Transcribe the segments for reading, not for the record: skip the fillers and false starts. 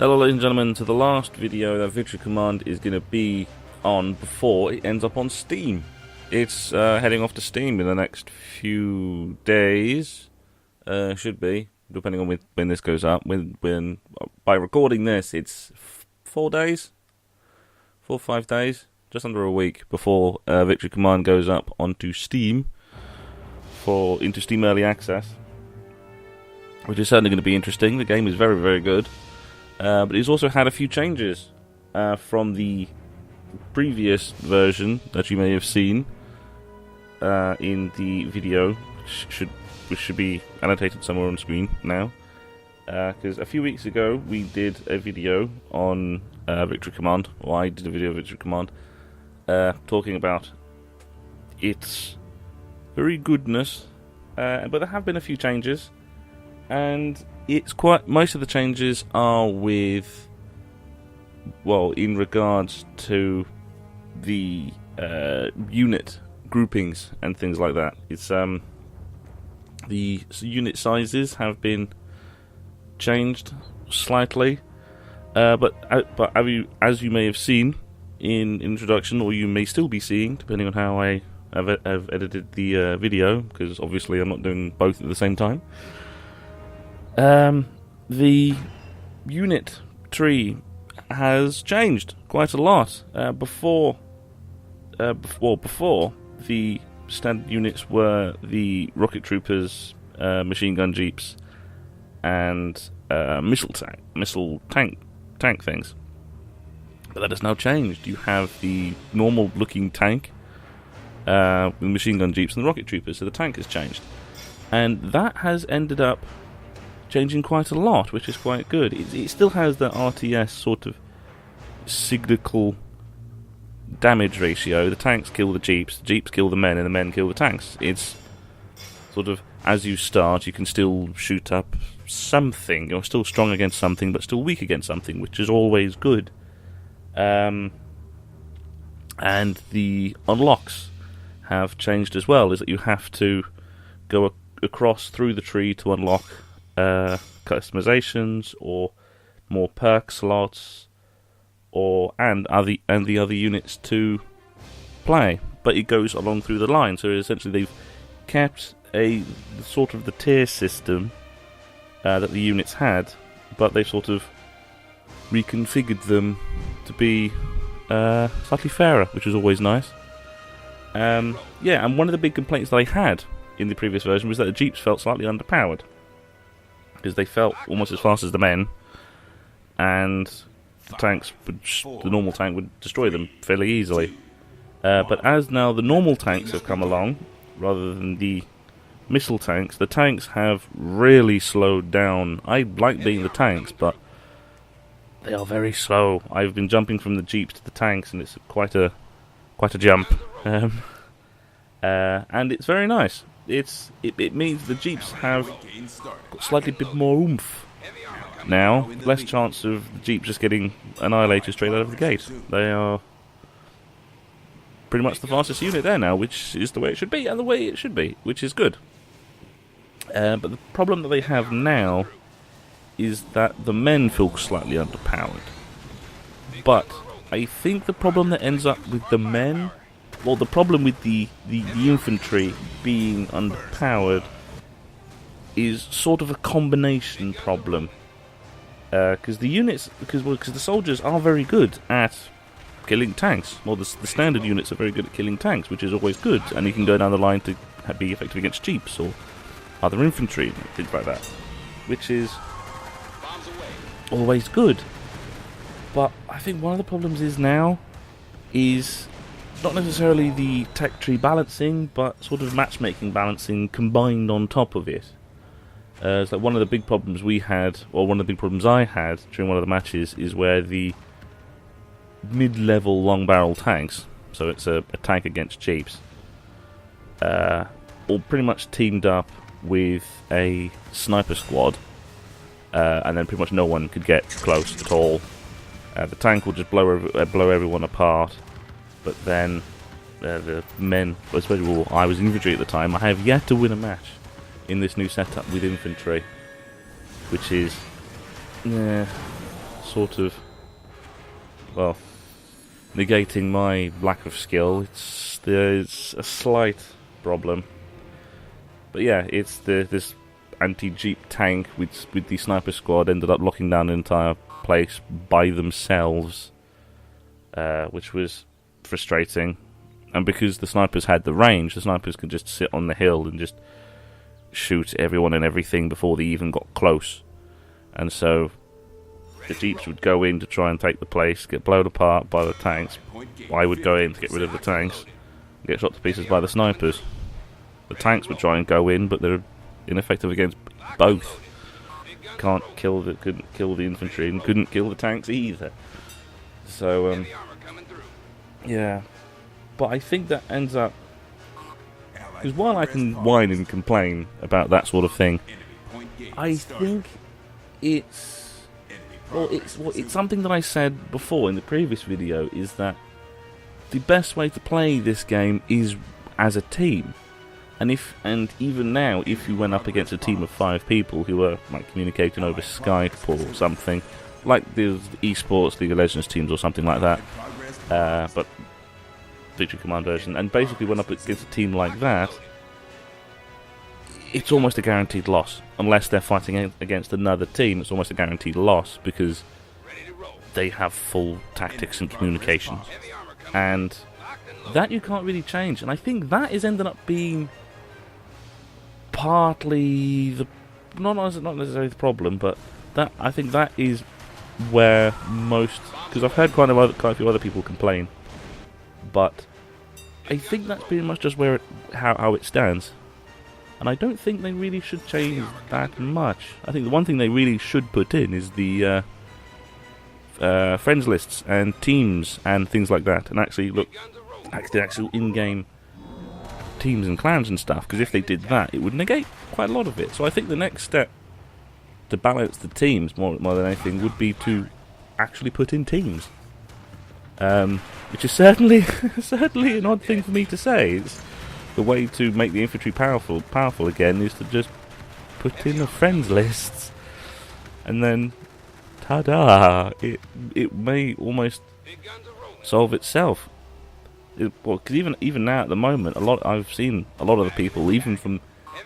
Hello ladies and gentlemen, to the last video that Victory Command is going to be on before it ends up on Steam. It's heading off to Steam in the next few days, should be, depending on when this goes up. When by recording this, it's 4 days? 4 or 5 days? Just under a week before Victory Command goes up onto Steam, into Steam Early Access, which is certainly going to be interesting. The game is very, very good. But it's also had a few changes from the previous version that you may have seen in the video, which should be annotated somewhere on screen now. Because a few weeks ago we did a video on Victory Command, or I did a video of Victory Command, talking about its very goodness. But there have been a few changes, and most of the changes are in regards to the unit groupings and things like that. It's the unit sizes have been changed slightly, but as you may have seen in introduction, or you may still be seeing, depending on how I have edited the video, because obviously I'm not doing both at the same time. The unit tree has changed quite a lot. Before the standard units were the rocket troopers, machine gun jeeps, and missile tank things. But that has now changed. You have the normal looking tank, with machine gun jeeps and the rocket troopers. So the tank has changed, and that has ended up changing quite a lot, which is quite good. It still has the RTS sort of cyclical damage ratio. The tanks kill the jeeps kill the men, and the men kill the tanks. It's sort of, as you start, you can still shoot up something. You're still strong against something, but still weak against something, which is always good. And the unlocks have changed as well, is that you have to go across through the tree to unlock customizations or more perk slots, and the other units to play. But it goes along through the line, so essentially they've kept the tier system that the units had, but they sort of reconfigured them to be slightly fairer, which is always nice. And one of the big complaints that I had in the previous version was that the jeeps felt slightly underpowered, because they felt almost as fast as the men, and the normal tank would destroy them fairly easily. But as now the normal tanks have come along, rather than the missile tanks, the tanks have really slowed down. I like being the tanks, but they are very slow. I've been jumping from the jeeps to the tanks, and it's quite a jump. And it's very nice. It means the jeeps have got slightly bit more oomph now. Less chance of the jeep just getting annihilated straight out of the gate. They are pretty much the fastest unit there now, which is the way it should be, and the way it should be, which is good. But the problem that they have now is that the men feel slightly underpowered. But I think the problem that ends up with the men, the problem with the infantry being underpowered is sort of a combination problem. Because the soldiers are very good at killing tanks. Well, the standard units are very good at killing tanks, which is always good, and you can go down the line to be effective against jeeps or other infantry, things like that, which is always good. But I think one of the problems is not necessarily the tech tree balancing, but sort of matchmaking balancing combined on top of it. It's like one of the big problems we had, or one of the big problems I had during one of the matches, is where the mid-level long-barrel tanks, so it's a tank against jeeps, all pretty much teamed up with a sniper squad, and then pretty much no one could get close at all. The tank will just blow everyone apart, but then the men, especially I was infantry at the time, I have yet to win a match in this new setup with infantry, which is sort of, well, negating my lack of skill. There's a slight problem. But yeah, it's this anti-jeep tank with the sniper squad ended up locking down an entire place by themselves, which was frustrating. And because the snipers had the range, the snipers could just sit on the hill and just shoot everyone and everything before they even got close. And so the jeeps would go in to try and take the place, get blown apart by the tanks. I would go in to get rid of the tanks, get shot to pieces by the snipers. The tanks would try and go in, but they're ineffective against both. Couldn't kill the infantry and couldn't kill the tanks either. So yeah, but I think that ends up, because while I can whine and complain about that sort of thing, I think it's something that I said before in the previous video, is that the best way to play this game is as a team. And even now, if you went up against a team of 5 people who are like communicating over Skype or something, like the esports League of Legends teams or something like that, but Victory Command version, and basically went up against a team like that, it's almost a guaranteed loss. Unless they're fighting against another team, it's almost a guaranteed loss because they have full tactics and communication. And that you can't really change. And I think that is ended up being partly not necessarily the problem, but that I think that is where most, because I've heard quite a few other people complain, but I think that's pretty much just where how it stands. And I don't think they really should change that much. I think the one thing they really should put in is the friends lists and teams and things like that, and actually look at the actual in-game teams and clans and stuff, because if they did that, it would negate quite a lot of it. So I think the next step to balance the teams more than anything would be to actually put in teams, which is certainly an odd thing for me to say. It's the way to make the infantry powerful again is to just put in the friends lists, and then ta-da! It may almost solve itself. Because even now at the moment, I've seen a lot of the people, even from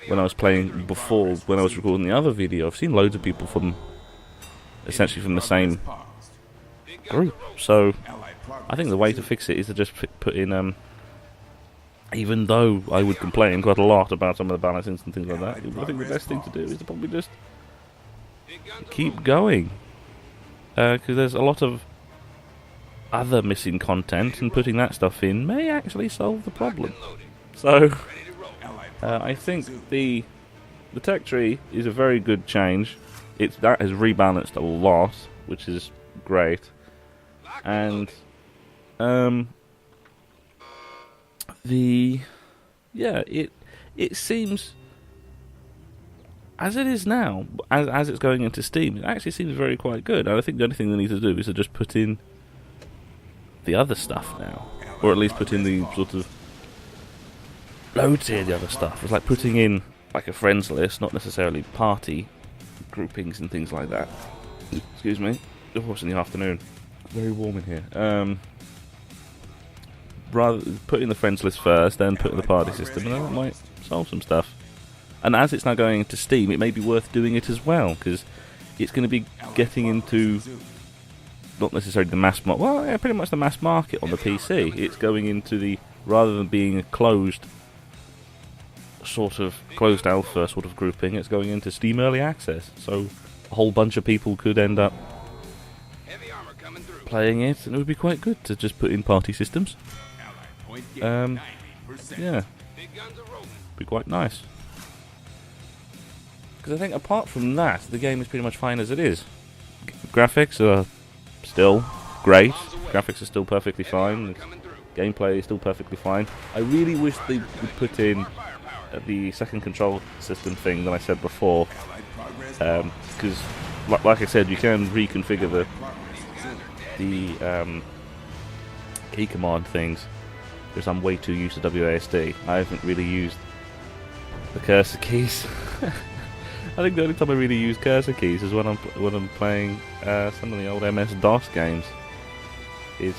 when I was playing before, when I was recording the other video, I've seen loads of people from essentially from the same group. So I think the way to fix it is to just put in, even though I would complain quite a lot about some of the balancings and things like that, I think the best thing to do is to probably just keep going. Because there's a lot of other missing content, and putting that stuff in may actually solve the problem. So I think the tech tree is a very good change. That has rebalanced a lot, which is great. And it seems, as it is now, as it's going into Steam, it actually seems very quite good. And I think the only thing they need to do is to just put in the other stuff now, or at least put in the sort of low tier the other stuff. It's like putting in like a friends list, not necessarily party groupings and things like that. Excuse me. Of course, in the afternoon, very warm in here. Rather put in the friends list first, then put in the party system, and that might solve some stuff. And as it's now going into Steam, it may be worth doing it as well, because it's going to be getting into not necessarily the mass market, well, yeah, pretty much the mass market on the PC. It's going into the, rather than being a closed alpha sort of grouping, it's going into Steam Early Access. So a whole bunch of people could end up playing it, and it would be quite good to just put in party systems. Yeah, be quite nice. Because I think apart from that, the game is pretty much fine as it is. Graphics are still great. Graphics are still perfectly fine. Gameplay is still perfectly fine. I really wish they would put in the second control system thing that I said before. Because, like I said, you can reconfigure the key command things. Because I'm way too used to WASD. I haven't really used the cursor keys. I think the only time I really use cursor keys is when I'm playing some of the old MS-DOS games. It's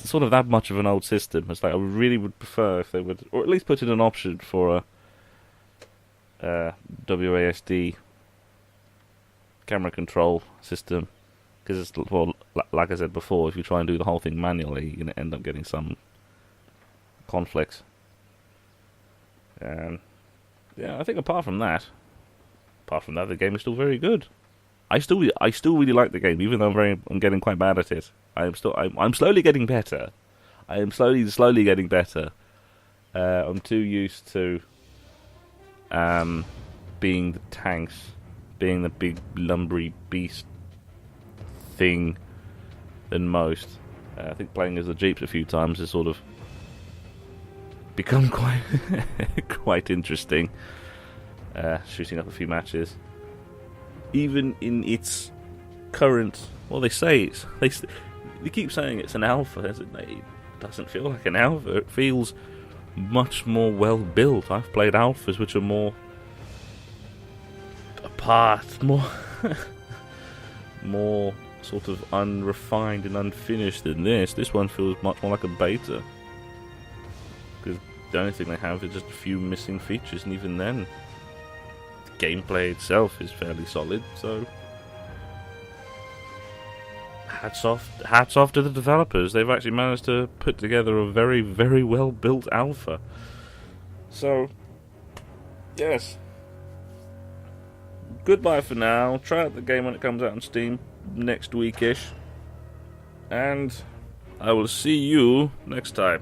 sort of that much of an old system. It's like I really would prefer if they would, or at least put in an option for a WASD camera control system. Because it's, well, like I said before, if you try and do the whole thing manually, you're going to end up getting some conflicts. And yeah, I think apart from that, the game is still very good. I still really like the game, even though I'm getting quite bad at it. I'm slowly getting better. I am slowly getting better. I'm too used to being the tanks, being the big lumbery beast thing than most. I think playing as the Jeeps a few times has sort of become quite interesting. Shooting up a few matches. Even in its current, well, they keep saying it's an alpha. It doesn't feel like an alpha. It feels much more well built. I've played alphas which are more apart, more sort of unrefined and unfinished than this. This one feels much more like a beta, because the only thing they have is just a few missing features, and even then, the gameplay itself is fairly solid. So, hats off to the developers. They've actually managed to put together a very, very well built alpha. So, yes. Goodbye for now. Try out the game when it comes out on Steam next weekish. And I will see you next time.